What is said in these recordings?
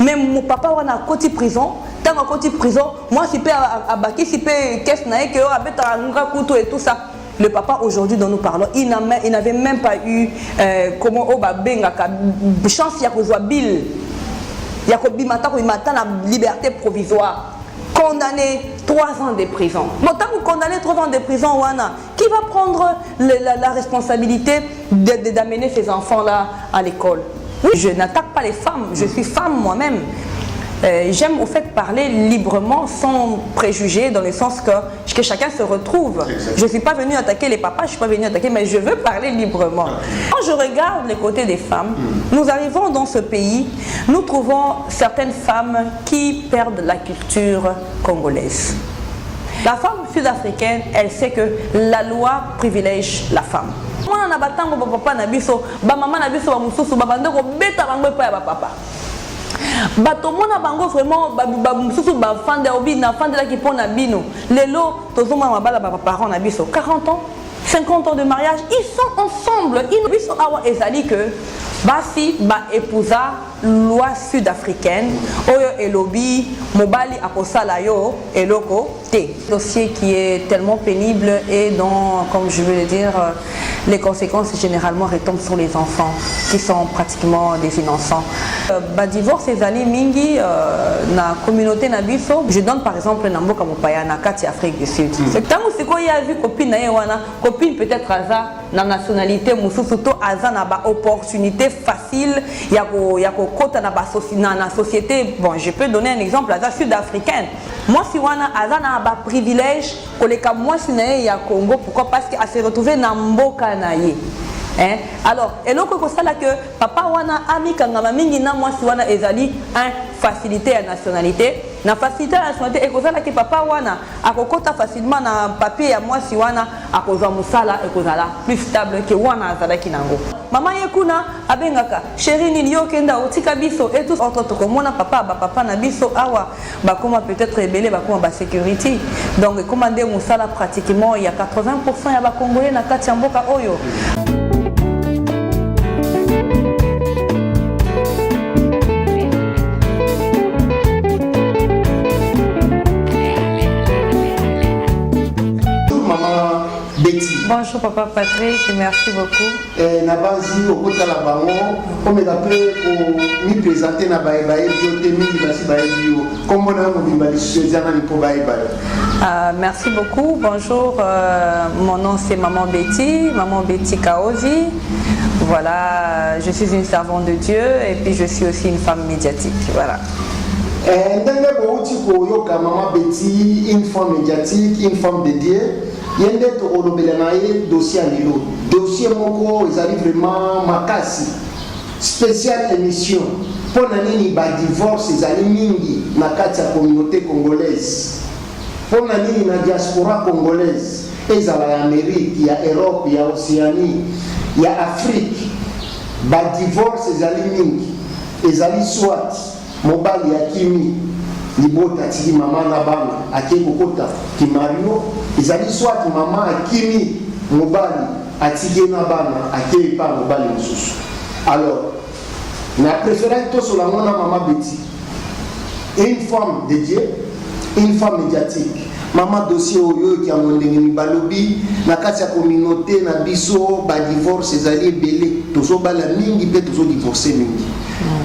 Mais mon papa a côté prison. Tant qu'à côté prison, moi si peux abaquer, si peux qu'est-ce que je et tout ça. Le papa aujourd'hui dont nous parlons, il n'avait même pas eu comment chance il y a que bill, il y a que la liberté provisoire. Condamné 3 ans de prison. Bon, tant que condamné 3 ans de prison, qui va prendre la responsabilité d'amener ces enfants-là à l'école? Oui, je n'attaque pas les femmes, je suis femme moi-même. J'aime au fait parler librement, sans préjugés, dans le sens que chacun se retrouve. Je ne suis pas venue attaquer les papas, je ne suis pas venue attaquer, mais je veux parler librement. Quand je regarde les côtés des femmes, nous arrivons dans ce pays, nous trouvons certaines femmes qui perdent la culture congolaise. La femme sud-africaine, elle sait que la loi privilège la femme. Batomona bango vraiment mususu bafande obi na fande la ki pona bino lelo tozoma mabala ba parents na biso 40 ans 50 ans de mariage, ils sont ensemble, ils sont awa ezali que basi ba épousa loi sud-africaine oyo elobi mobali akosala yo eloko te. Dossier qui est tellement pénible et dont, comme je veux le dire, les conséquences généralement retombent sur les enfants qui sont pratiquement des innocents. Divorce ces années mingi na communauté na biso. Je donne par exemple Namboka Mopaya na kati Afrique du Sud. Tant que quoi il y a vu copine na yewana copine peut-être aza na nationalité mususu to aza na ba opportunité facile ya ko kota na ba société. Bon, je peux donner un exemple aza sud-africaine. Moi si wana aza na ba privilège koleka moi si na ya Congo, pourquoi? Parce qu'elle s'est retrouvée na mboka na ye. Hein? Alors, et donc que papa wana ami kangama mingi na moi si wana ezali facilité à nationalité. Na facilité à nationalité et kozala que papa wana akokota facilement na papier ya moi si wana akozwa musala et kozala plus stable que wana azala kinango. Maman yekuna abengaka chérie nini yo kenda otika biso et tout autre komona papa na biso awa bakoma peut-être rebelle bakoma ba sécurité. Donc commander musala pratiquement il y a 80% ya ba congolais na kati ya mboka oyo. Bonjour papa Patrick, merci beaucoup. Na base au côté la bango, comme d'après pour me présenter na bae bio, comme on a merci beaucoup. Bonjour, mon nom c'est Maman Betty Kaozi. Voilà, je suis une servante de Dieu et puis je suis aussi une femme médiatique. Voilà. Maman Betty, une femme médiatique, une femme de Dieu. Il y a un dossier à l'îlot. Dossier moko, ils arrivent vraiment makasi. Spéciale émission. Pour l'année, il divorce, ils arrivent mingi na la communauté congolaise. Pour l'année, la diaspora congolaise. Ils arrivent en Amérique, il y a Europe, il y a Océanie, il y a Afrique. Ba divorce, ils arrivent mingi. Ils arrivent soit mobile ya kimi. Libota tiki maman na bana ake kokota ki Mario izali soit maman akimi mobali atike na bana ake pa mobali mususu. Alors na préféré to sur la mona maman Betty, une femme de Dieu, une femme médiatique. Maman dossier oyo qui a mondengeni balobi na kati ya communauté na biso ba divorce ezali belé tozo bala mingi pe tozo divorcer mingi.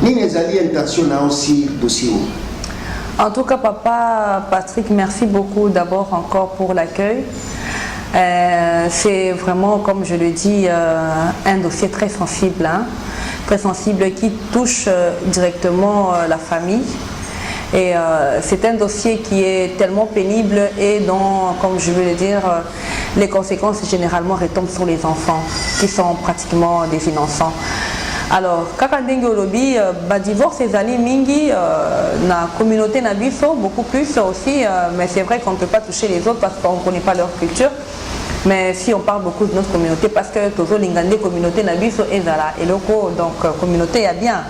Nini ezali intention na aussi dossier oyo. En tout cas, papa Patrick, merci beaucoup d'abord encore pour l'accueil. C'est vraiment, comme je le dis, un dossier très sensible qui touche directement la famille. Et c'est un dossier qui est tellement pénible et dont, comme je veux le dire, les conséquences généralement retombent sur les enfants qui sont pratiquement des innocents. Alors, kaka ndenge olobi, divorce les années mingi na communauté na biso beaucoup plus aussi, mais c'est vrai qu'on ne peut pas toucher les autres parce qu'on ne connaît pas leur culture. Mais si on parle beaucoup de notre communauté, parce que tozo lingande communauté na biso ezala eloko, donc communauté ya bien.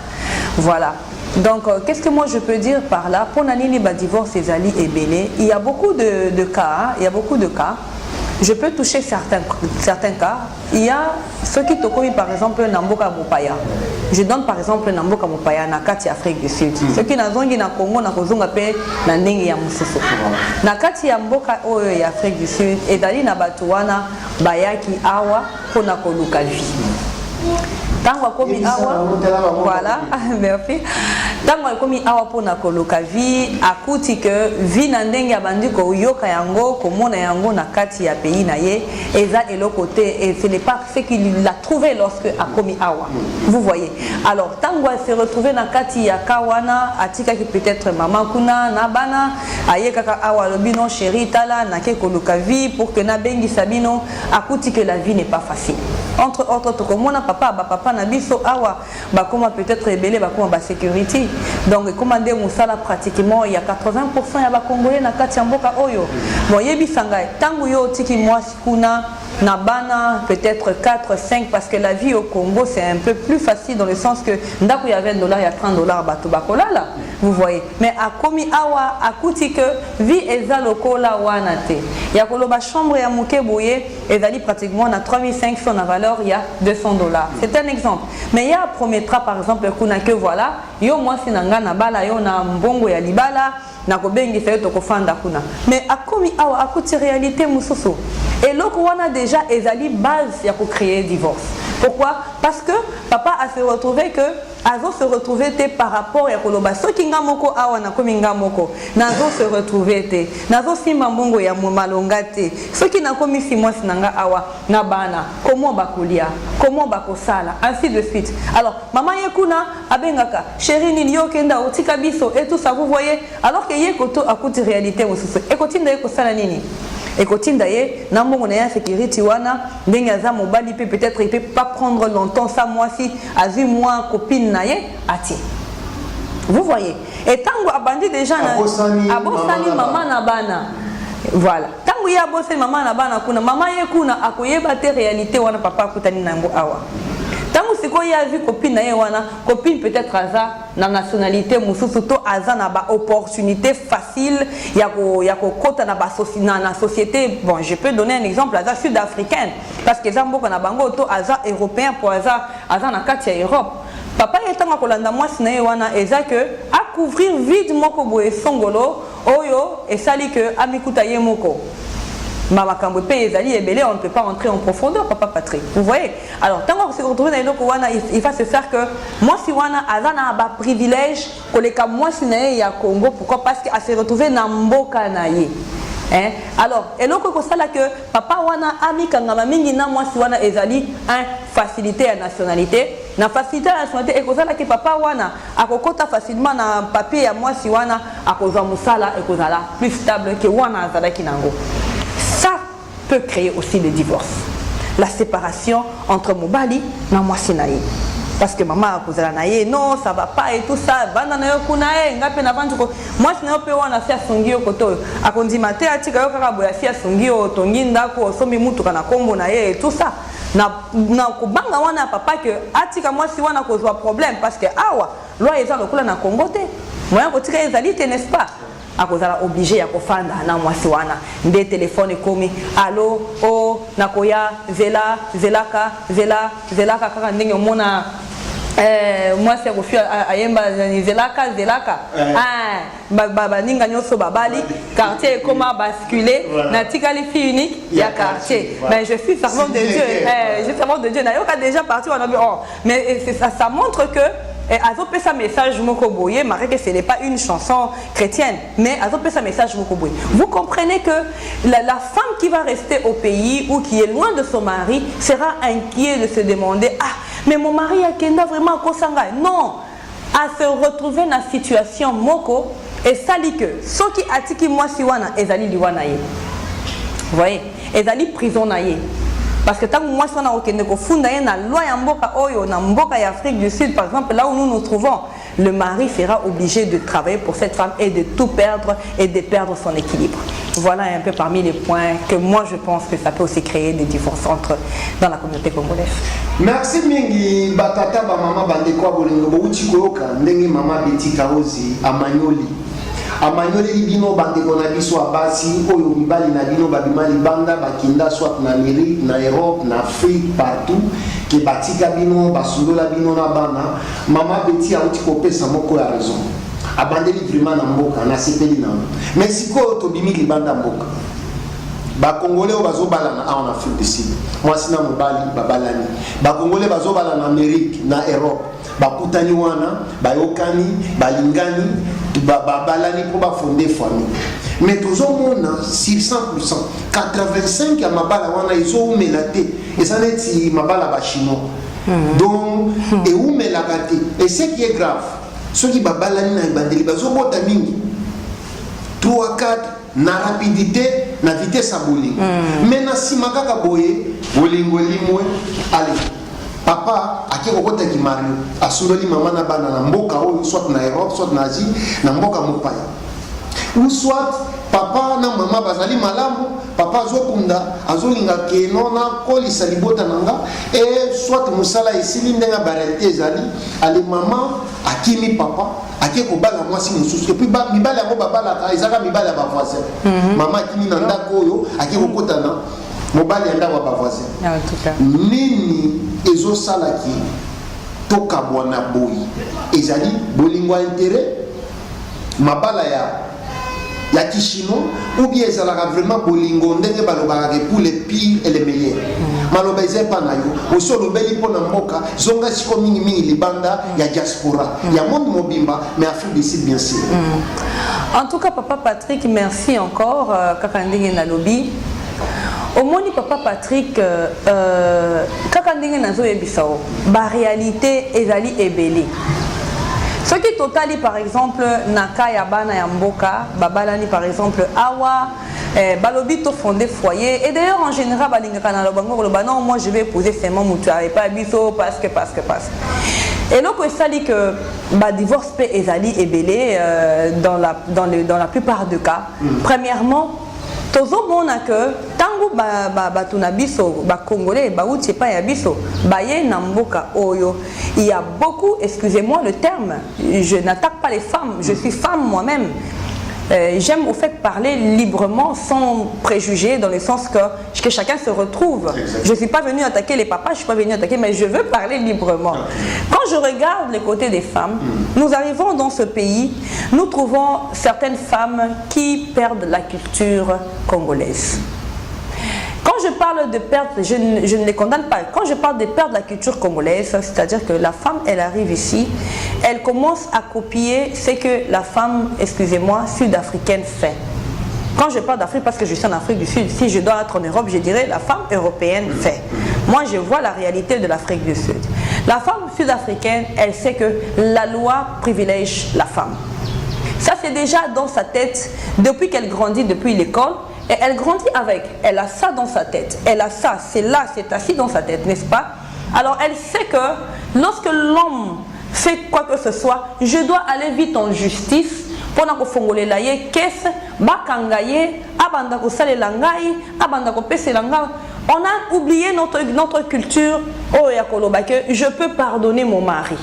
Voilà. Donc, qu'est-ce que moi je peux dire par là? Pour nanini divorce les ali et belé, il y a beaucoup de cas, il y a beaucoup de cas. Je peux toucher certains cas. Il y a Ce qui te commis par exemple Namboka Mopaya. Je donne par exemple Namboka Mopaya na kati Afrique du Sud. Ce qui n'a zongi na Congo na kozonga pe na ndenge ya mususu. Na kati ya mboka oyo ya Afrique du Sud ezali na bato wana bayaki awa pona koluka vie. Tango akomi awa, voilà, merci. Tango akomi awa pona koluka vie, akuti que vie na ndenge ya bandi ko yoka yango, komona yango na kati ya pays na ye, eza eloko te, et ce n'est pas ce qu'il a trouvé lorsque akomi awa. Vous voyez. Alors tango a se retrouvé na kati ya kawana, atika ki peut-être maman kuna na bana, aye kaka awa lobino chéri tala na ke koluka vie pour que na bengi sabino, akuti que la vie n'est pas facile. Entre autres, tokomona papa na biso awa bakoma peut-être rebelle bakoma ba sécurité. Donc commandé musala pratiquement il y a 80% ya ba congolais na kati ya mboka oyo. Bon yebi sangai tangu yo tiki mwasi kuna na bana peut-être 4 5 parce que la vie au Congo c'est un peu plus facile dans le sens que ndako ya $20 il y a $30 bato bakola là. Vous voyez. Mais a komi awa akuti que vie eza lokola wana te. Ya koloba chambre ya muke boye ezali pratiquement na 3500 na valeur il y a $200. C'est un exemple. Mais il y a promettra par exemple kuna que voilà, yo mwasi nanga na bala yo na mbongo ya libala na kobengi sayo tokofanda kuna. Mais akomi awa akuti réalité mususu. Et loko wana déjà ezali base ya ko créer divorce. Pourquoi? Parce que papa a se retrouvé que azo se retrouver te par rapport ya koloba soki nga moko awa na komi nga moko nazo se retrouver te nazo simba mbongo ya malonga te soki na komi si mwasi nanga awa na bana comment bakolia comment bakosala ainsi de suite. Alors maman yekuna abengaka chérie nini yo kenda otika biso et tout ça vous voyez alors que yekoto akuti réalité mosusu ekotinda yekosala nini ekotinda ye na mbongo na ya sécurité wana ndenge aza mobali peut-être il peut pas prendre longtemps ça moi si azui moi copine na ye ati. Vous voyez. Et tango abandi déjà na abosani maman na bana. Voilà. Tango ya abosani maman na bana kuna maman ye kuna akoyeba te réalité wana papa kutani nango awa. Tango siko ya vu copine na ye wana copine peut-être aza na nationalité mususu to aza na ba opportunité facile ya ko kota na ba société. Bon, je peux donner un exemple aza sud-africaine parce que zamboka na bango to aza européen pour aza na kati ya Europe. Papa yetanga kolanda mwasi na ye wana eza que a couvrir vide moko boye songolo oyo esali que amikuta ye moko. Mama Kambope ezali ebele, on ne peut pas entrer en profondeur, papa Patrick. Vous voyez? Alors, tant qu'on se retrouve dans les locaux, il va se faire que moi si wana azana ba privilège que les cas moi si nae ya Congo, pourquoi? Parce qu'à se retrouver na mboka naye. Hein? Alors, et donc ça que papa wana ami kangama mingi na moi si wana ezali un facilité à nationalité. Na facilité à nationalité et que ça que papa wana akokota facilement na papier ya moi si wana akozwa musala et kozala plus stable que wana azala kinango. Ça peut créer aussi le divorce. La séparation entre Mobali et Mwasinaï. Parce que maman a posé la naïe, non, ça va pas et tout ça. Moi, je n'ai pas fait songi au koto. A kondi mate a tika yo kaka boya fia songi au tonginda ko somi mutu kana kombo naïe et tout ça. Na kubanga wana papa que atika moi si wana kozwa problème parce que awa loi eza lokula na Congo te. Moyen ko tika ezalite n'est-ce pas? Akozala obligé ya kofanda na mwasi wana nde telefone komi allo o nakoya zelaka kaka ndenge omona mwasi ya kofia ayemba zelaka baba ninga nyoso babali quartier comment basculer na tikali fille unique ya quartier. Mais je suis servante de Dieu, je suis servante de Dieu na yoka déjà parti on a mais ça montre que et azopé sa message mokoboye, malgré que ce n'est pas une chanson chrétienne, mais azopé sa message mokoboye. Vous comprenez que la femme qui va rester au pays ou qui est loin de son mari sera inquiète de se demander ah mais mon mari a kenda vraiment kosanga. Non, à se retrouver dans la situation moko et sali que ce qui atiki moi siwana ezali liwana ye. Vous voyez, ezali prison na ye. Parce que tant que moi, si on a aucun funda na loi ya mboka oyo na mboka ya Afrique du Sud par exemple là où nous nous trouvons, le mari sera obligé de travailler pour cette femme et de tout perdre et de perdre son équilibre. Voilà un peu parmi les points que moi je pense que ça peut aussi créer des divorces dans la communauté congolaise. Merci mingi batata ba mama bandeko bolingo bo uti koyoka ndenge mama Betty Kaozi amanyoli. Amanyoli libino bandeko na biso abasi oyo mibali na bino babimali banda bakinda soit na Amérique, na Europe, na Afrique, partout ke batika bino basundola bino na bana mama beti auti kopesa moko ya raison abandeli vraiment na mboka na sepeli na mais sikoyo tobimi libanda mboka bakongolais oyo bazobalana awa na Afrique du Sud mwasi na mobali babalani bakongolais bazobalana na Amérique na Europe bakutani wana bayokani balingani babalani mpo bafonde famille mais tozomona sur 100% 85 ya mabala wana ezoumela te eza neti mabala bachinois donc eumelaka te et ce qui est grave soki babalani na ebandeli bazobota mingi 3 4 na rapidité na vitesse ya bolingo mais na nsima kaka boye bolingo limwe ale papa ake kokotaki mario asundoli mama na bana na mboka oyo soit na Europe soit na Asie na mboka mopaya ou soit papa na mama bazali malamu papa azokunda azolinga keno na kolisa libota nanga et soit musala esili ndenga baralité ezali ale mama akimi papa ake kobala mwasi mosusu et puis mibala yango babalaka ezaka mibala ya bavoisin mama akimi na ndako oyo ake kokotana mobali ya ndako ya bavoisin nini ezosalaki tokabwana boyi ezali bolingo ya intérêt mabala ya kishino ou bien ezalaka vraiment bolingo ndenge balobaka pour les pires et les meilleurs maloba eza epa na yo osi olobeli mpo na mboka zonga siko mingimingi libanda ya diaspora ya monde mobimba mais Afrique du Sud bien sûr. En tout cas papa Patrick merci encore kaka ndenge na lobi omoni papa Patrick kaka ndenge nazoyebisa o ba réalité ezali ebele. Ce qui totali par exemple naka ya bana ya mboka babalani par exemple awa balobi to fondé foyer et d'ailleurs en général balingaka na lobango loba non moi je vais épouser seulement mutu et pas biso parce que et donc ça dit que ba divorce pe ezali ebele dans la plupart des cas. Premièrement tozomona que tango bato na biso bakongolais bauti epai ya biso baye na mboka oyo il y a beaucoup, excusez-moi le terme, je n'attaque pas les femmes, je suis femme moi-même. J'aime au fait parler librement sans préjugés dans le sens que chacun se retrouve. Je ne suis pas venue attaquer les papas, je ne suis pas venue attaquer, mais je veux parler librement. Quand je regarde les côtés des femmes, nous arrivons dans ce pays, nous trouvons certaines femmes qui perdent la culture congolaise. Quand je parle de perte, je ne les condamne pas. Quand je parle de perte de la culture congolaise, c'est-à-dire que la femme, elle arrive ici, elle commence à copier ce que la femme, excusez-moi, sud-africaine fait. Quand je parle d'Afrique, parce que je suis en Afrique du Sud, si je dois être en Europe, je dirais la femme européenne fait. Moi, je vois la réalité de l'Afrique du Sud. La femme sud-africaine, elle sait que la loi privilège la femme. Ça, c'est déjà dans sa tête depuis qu'elle grandit, depuis l'école. Et elle grandit avec, elle a ça dans sa tête, elle a ça, c'est là, c'est assis dans sa tête, n'est-ce pas? Alors elle sait que lorsque l'homme fait quoi que ce soit, je dois aller vite en justice pour que fongole la ye qu'est-ce bakangaye abanda ko sale langai abanda ko pese langai. On a oublié notre culture oh ya koloba que je peux pardonner mon mari.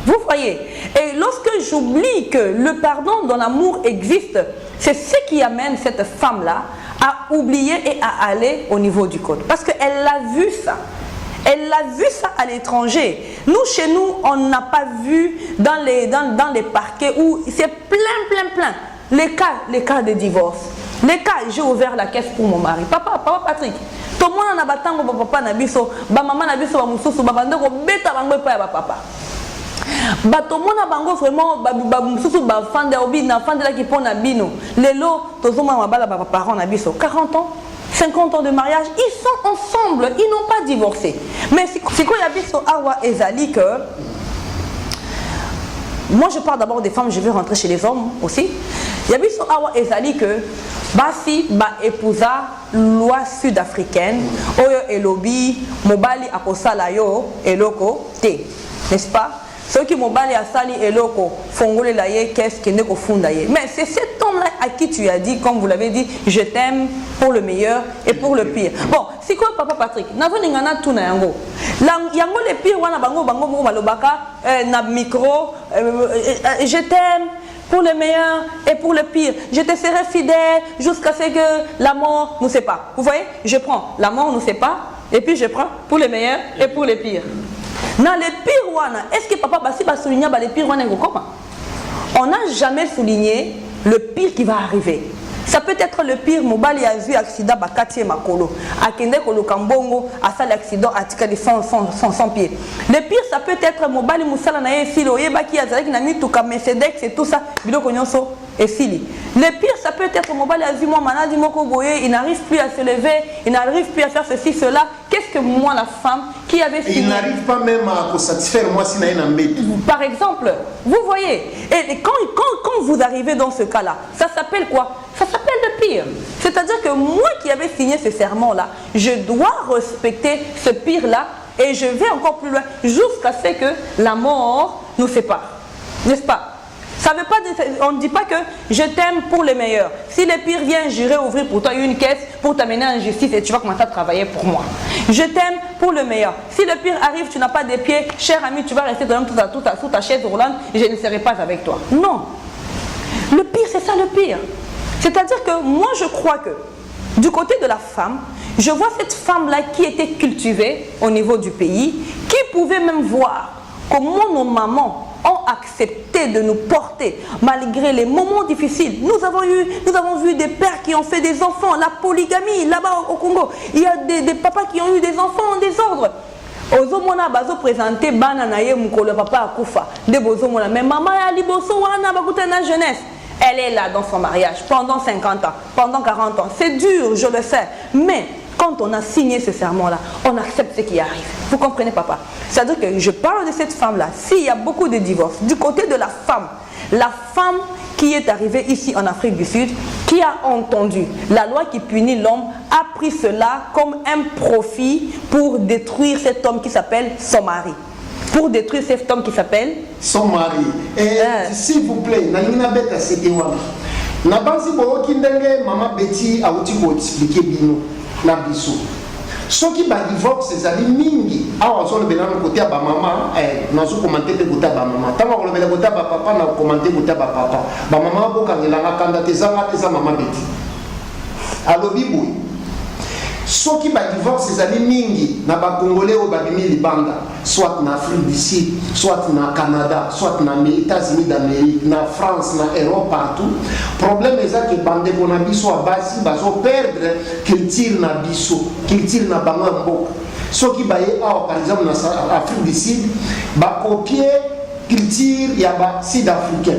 Vous voyez, et lorsque j'oublie que le pardon dans l'amour existe, c'est ce qui amène cette femme-là à oublier et à aller au niveau du code. Parce qu'elle a vu ça. Elle l'a vu ça à l'étranger. Nous, chez nous, on n'a pas vu dans les parquets où c'est plein. Les cas de divorce. Les cas, j'ai ouvert la caisse pour mon mari. Papa Patrick, tout le monde a batango papa nabiso, ba maman nabiso ba mususu ba bandeko beta bango pa ya papa. Batomona bango vraiment mususu ba fande obi na fande la ki pona bino. Lelo tozoma mabala ba parents na biso 40 ans. 50 ans de mariage, ils sont ensemble, ils n'ont pas divorcé. Mais c'est quoi y biso awa ezali que moi je parle d'abord des femmes, je vais rentrer chez les hommes aussi. Y biso awa ezali que basi ba épousa loi sud-africaine oyo elobi mobali akosala yo eloko te, n'est-ce pas? Ceux qui mobali asali eloko fongole la ye qu'est-ce qui ne kofunda ye. Mais c'est cet homme-là à qui tu as dit, comme vous l'avez dit, je t'aime pour le meilleur et pour le pire. Bon, c'est quoi papa Patrick? Nazo ningana tuna yango. Yango le pire wana bango malobaka na micro je t'aime pour le meilleur et pour le pire. Je te serai fidèle jusqu'à ce que la mort nous sépare. Vous voyez? Je prends la mort nous sépare. et puis je prends pour les meilleurs et pour les pires. Dans les pires wana, est-ce que papa basi va souligner les pires wana comment? On n'a jamais souligné le pire qui va arriver. Ça peut être le pire, Mobali a vu accident bakati makolo, akende kolo kambongo, a fait l'accident à tika de 100 pieds. Le pire, ça peut être Mobali Moussala na filo, yebaki azalek na mituka Mercedes et tout ça, biloko nyonso et fili. Le pire, ça peut être Mobali a vu moi manadi moko boye, il n'arrive plus à se lever, il n'arrive plus à faire ceci, cela. Qu'est-ce que moi, la femme, qui avait fini? Il n'arrive pas même à satisfaire moi si n'a un mbé. Par exemple, vous voyez, et quand vous arrivez dans ce cas-là, ça s'appelle quoi? Ça s'appelle le pire. C'est-à-dire que moi qui avais signé ce serment-là, je dois respecter ce pire-là et je vais encore plus loin jusqu'à ce que la mort nous sépare. N'est-ce pas? Ça veut pas dire, on ne dit pas que je t'aime pour le meilleur. Si le pire vient, j'irai ouvrir pour toi une caisse pour t'amener en justice et tu vas commencer à travailler pour moi. Je t'aime pour le meilleur. Si le pire arrive, tu n'as pas de pieds, cher ami, tu vas rester sous ta chaise roulante et je ne serai pas avec toi. Non. Le pire, c'est ça le pire. C'est-à-dire que moi, je crois que du côté de la femme, je vois cette femme-là qui était cultivée au niveau du pays, qui pouvait même voir comment nos mamans ont accepté de nous porter malgré les moments difficiles. Nous avons vu des pères qui ont fait des enfants, la polygamie là-bas au Congo. Il y a des papas qui ont eu des enfants en désordre. Ozomona bazo présenté bana na ye mukolo papa akufa de bozomona mais maman ya liboso wana bakuta na jeunesse. Elle est là dans son mariage pendant 50 ans, pendant 40 ans. C'est dur, je le sais. Mais quand on a signé ce serment-là, on accepte ce qui arrive. Vous comprenez, papa? C'est-à-dire que je parle de cette femme-là. S'il y a beaucoup de divorces, du côté de la femme qui est arrivée ici en Afrique du Sud, qui a entendu la loi qui punit l'homme, a pris cela comme un profit pour détruire cet homme qui s'appelle son mari. Pour détruire cet homme qui s'appelle son mari. Et s'il vous plaît, Nalina Beta Sekewa. Nabansi Boki Ndenge, Maman Betty a outil pour expliquer Bino, na biso. Ceux qui ba divorce, c'est ali mingi. Ah, on s'en bénin côté à ba maman, nous avons commenté côté à ba maman. Tant qu'on le bénin côté à ba papa, nous avons commenté côté à ba papa. Ba maman boka ngelanga kanda tezanga teza Maman Betty. Alors biboui. Ceux qui ba divorce, c'est ali mingi. Na ba Congolais ou ba bimi libanda. Soit en Afrique du Sud, soit au Canada, soit dans les États-Unis d'Amérique, en France, en Europe, partout. Le problème est que les bandits qu'on a biso à basi, ils vont perdre culture na biso, culture na bangambo. Ceux qui baillent par exemple en Afrique du Sud, ils copier culture ya ba sud-africain.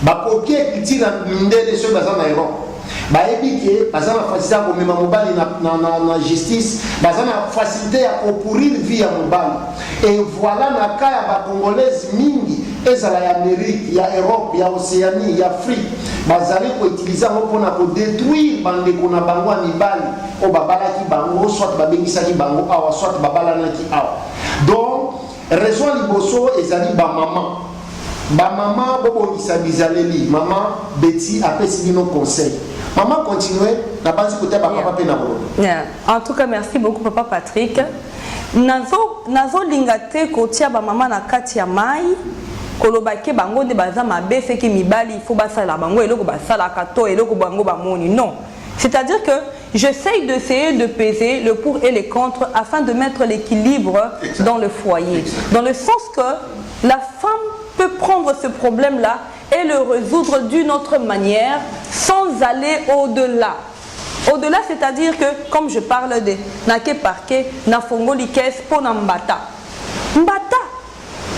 Ils copier culture de ceux qui sont en Europe. Baébike, bazana facilité à même mobile na justice, bazana facilité à pourrir vie à mobile. Et voilà na cas ya ba congolaise mingi, ezala ya Amérique, ya Europe, ya Océanie, ya Afrique. Bazali ko utiliser pour na ko détruire bande ko na bango mibali, o babala ki bango, soit babengisa ki bango awa, soit babala na ki awa. Donc, raison liboso ezali ba maman. Ba maman bobo misabizaleli, maman Betty a fait nos conseils. Maman continue, la base côté papa En tout cas, merci beaucoup papa Patrick. Nazo lingate kotia ba maman na kati ya mai kolobake bango de baza mabe ce qui mibali il faut basala bango eloko basala kato eloko bango ba moni non. C'est-à-dire que j'essaye de peser le pour et les contre afin de mettre l'équilibre dans le foyer. Dans le sens que la femme peut prendre ce problème-là et le résoudre d'une autre manière sans aller au-delà. Au-delà, c'est-à-dire que, comme je parle de Nake Parke, Nafongo Likes, Ponambata. Mbata.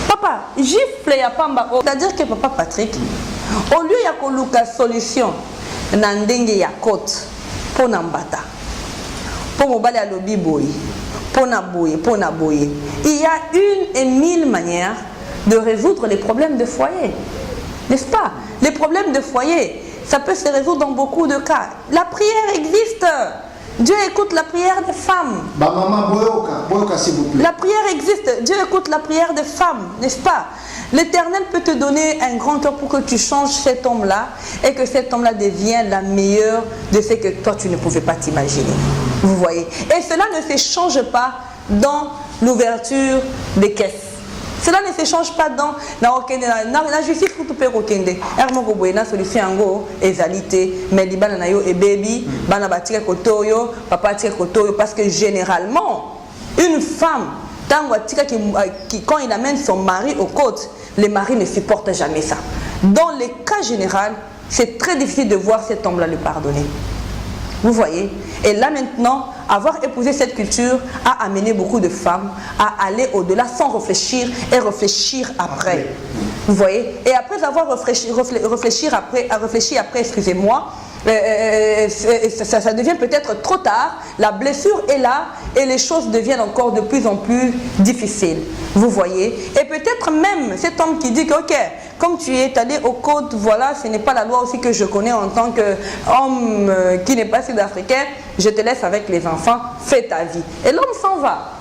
Papa, gifle ya pamba. C'est-à-dire que papa Patrick, au lieu ya koluka solution, nandenge ya kote, Ponambata. Pour mobile à lobby boy, Ponaboye. Il y a 1 et 1000 manières de résoudre les problèmes de foyer. N'est-ce pas? Les problèmes de foyer, ça peut se résoudre dans beaucoup de cas. La prière existe. Dieu écoute la prière des femmes. Boyoka, s'il vous plaît. La prière existe. Dieu écoute la prière des femmes, n'est-ce pas? L'Éternel peut te donner un grand cœur pour que tu changes cet homme-là et que cet homme-là devienne la meilleure de ce que toi tu ne pouvais pas t'imaginer. Vous voyez? Et cela ne se change pas dans l'ouverture des caisses. Cela ne s'échange pas dans la justice pour tout faire okende. Ermoko boyena solution yango ezalité mais libana na yo et baby bana batike kotoyo papa tike kotoyo parce que généralement une femme quand il amène son mari aux côtes, le mari ne supporte jamais ça. Dans les cas généraux, c'est très difficile de voir cet homme-là le pardonner. Vous voyez? Et là maintenant, avoir épousé cette culture a amené beaucoup de femmes à aller au-delà sans réfléchir et réfléchir après. Vous voyez? Et après avoir réfléchi après, excusez-moi, ça devient peut-être trop tard, la blessure est là et les choses deviennent encore de plus en plus difficiles. Vous voyez? Et peut-être même cet homme qui dit que ok, comme tu es allé aux côtes, voilà, ce n'est pas la loi aussi que je connais en tant qu'homme qui n'est pas sud-africain, je te laisse avec les enfants, fais ta vie. Et l'homme s'en va.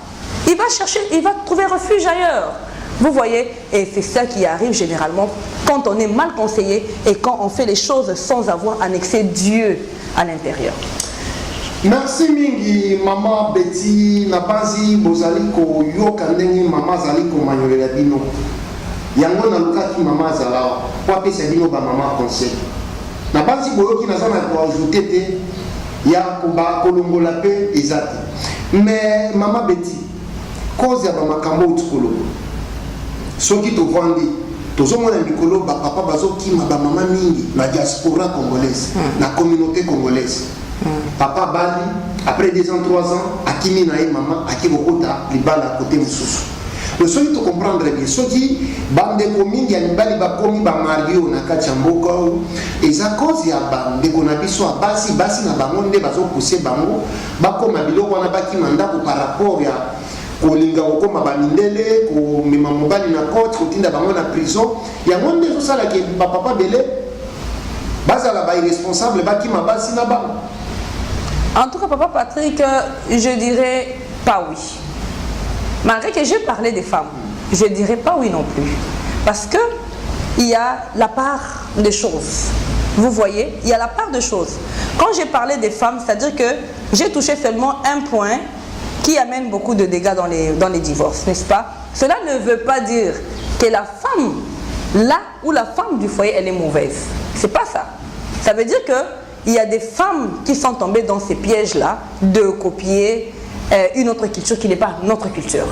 Il va chercher, il va trouver refuge ailleurs. Vous voyez, et c'est ça qui arrive généralement quand on est mal conseillé et quand on fait les choses sans avoir annexé Dieu à l'intérieur. Merci mingi maman Betty Nabanzi bozali ko yoka ndenge mama zali ko manyolela bino. Yango na lukaki mama zala po apesa bino ba mama conseil. Nabanzi boyoki nazana ko ajouter te ya ko ba kolongola pe ezati. Mais maman Betty cause ya ba makambo utukolo. Soki to vandi tozomona mikolo ba papa bazokima ba mama mingi na diaspora congolaise na communauté congolaise. Papa bali après 2 ans 3 ans akimi na maman akibokota libala côté mususu. Le soki to comprendre bien soki bande ko mingi ya mibali ba komi ba mario na kati ya mboka eza cause ya bande ko na biso basi na bango nde bazo pousser bango bakoma biloko wana bakima ndako par rapport ya kolinga okoma bamindele ko mema mobali na côte kotinda bango na prison yango nde ezosala ke papa bele bazala ba irresponsable bakima basi na bango. En tout cas, papa Patrick, je dirais pas oui. Malgré que j'ai parlé des femmes, je dirais pas oui non plus. Parce que il y a la part des choses. Vous voyez, il y a la part de choses. Quand j'ai parlé des femmes, c'est-à-dire que j'ai touché seulement un point qui amène beaucoup de dégâts dans les divorces, n'est-ce pas? Cela ne veut pas dire que la femme, là où la femme du foyer, elle est mauvaise. C'est pas ça. Ça veut dire que il y a des femmes qui sont tombées dans ces pièges-là de copier une autre culture qui n'est pas notre culture.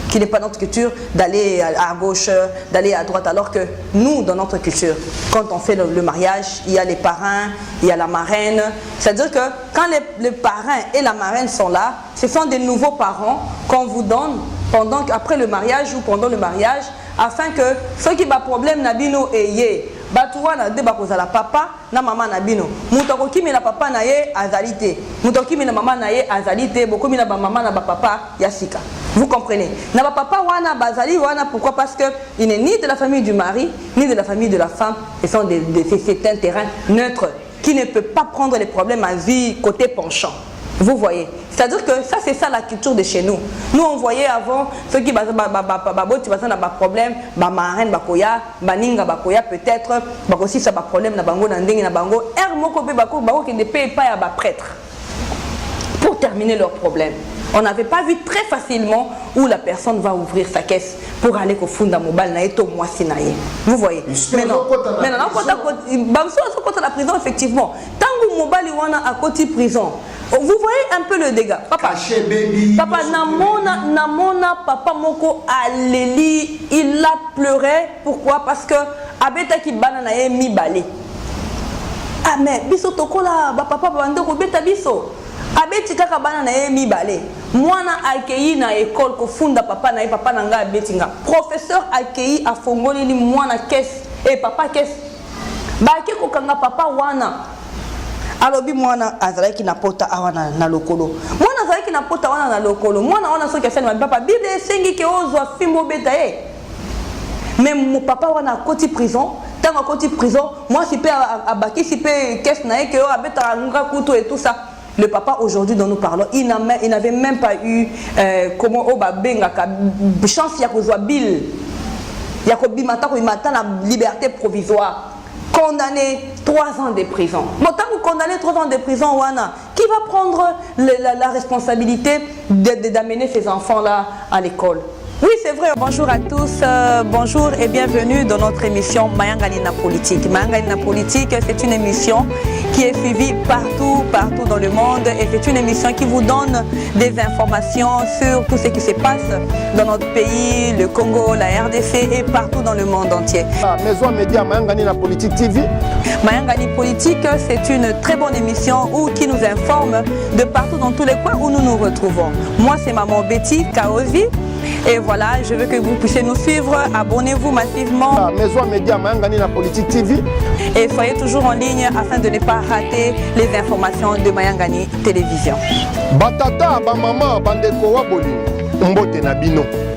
Qui n'est pas notre culture, d'aller à gauche, d'aller à droite, alors que nous, dans notre culture, quand on fait le mariage, il y a les parrains, il y a la marraine. C'est-à-dire que quand les parrains et la marraine sont là, ce sont des nouveaux parents qu'on vous donne après le mariage ou pendant le mariage, afin que ceux qui ont problème n'abino et batuwana de bakozala papa na mama na bino mutoko kimi na papa na ye azalité mutoko kimi na mama na ye azalité bokomi na ba mama na ba papa yasika. Vous comprenez? Na ba papa wana bazali wana, pourquoi? Parce que il n'est ni de la famille du mari ni de la famille de la femme, c'est un terrain neutre qui ne peut pas prendre les problèmes à vie côté penchant. Vous voyez? C'est-à-dire que ça, c'est ça la culture de chez nous. Nous, on voyait avant ceux qui ont problème, marraine, bakoya, baninga, bakoya, peut-être, aussi ça problème, na bango, na bango, qui ne paye pas à prêtre pour terminer leur problème. On n'avait pas vu très facilement où la personne va ouvrir sa caisse pour aller au fond de mobile naïto moi sinaïe. Vous voyez? Maintenant, quand la prison, effectivement, tant que mobile wana à côté prison, vous voyez un peu le dégât. Papa, papa namona papa moko aleli, il a pleuré. Pourquoi? Parce que abeta ki banana mi balé. Ah mais biso tokola ba papa bando ko beta biso. Abeti kaka banana mi balé. Mwana accueilli na école ko funda papa na papa nanga abeti nga. Professeur accueilli a fongoli ni mwana caisse et papa caisse. Ba ke ko kanga papa wana. Alors bi mwana azalaki na pota awana na lokolo. Mwana azalaki na pota wana na lokolo. Mwana wana soki afanya papa Bible esengi ke ozwa fimbo beta ye. Mais mon papa wana koti prison, tant à côté prison, moi si pe abaki si pe caisse na ye ke o abeta nga kuto et tout ça. Le papa aujourd'hui dont nous parlons, il n'avait même pas eu comment au babenga chance ya kozwa bill. Ya ko bimata ko imata na liberté provisoire. Condamné 3 ans de prison. Bon, tant que vous condamnez 3 ans de prison, Wana, qui va prendre la responsabilité d'amener ces enfants-là à l'école? Oui, c'est vrai. Bonjour à tous, bonjour et bienvenue dans notre émission Mayangalina Politique. Mayangalina Politique, c'est une émission qui est suivie partout dans le monde et c'est une émission qui vous donne des informations sur tout ce qui se passe dans notre pays, le Congo, la RDC et partout dans le monde entier. Maison Média Mayangalina Politique TV. Mayangalina Politique, c'est une très bonne émission qui nous informe de partout dans tous les coins où nous nous retrouvons. Moi, c'est Maman Betty Kaozi. Et voilà, je veux que vous puissiez nous suivre, abonnez-vous massivement. Maison Média Mayangalina Politique TV. Et soyez toujours en ligne afin de ne pas rater les informations de Mayangani Télévision. Batata, ba maman, bandeko wa boli, mbote na bino.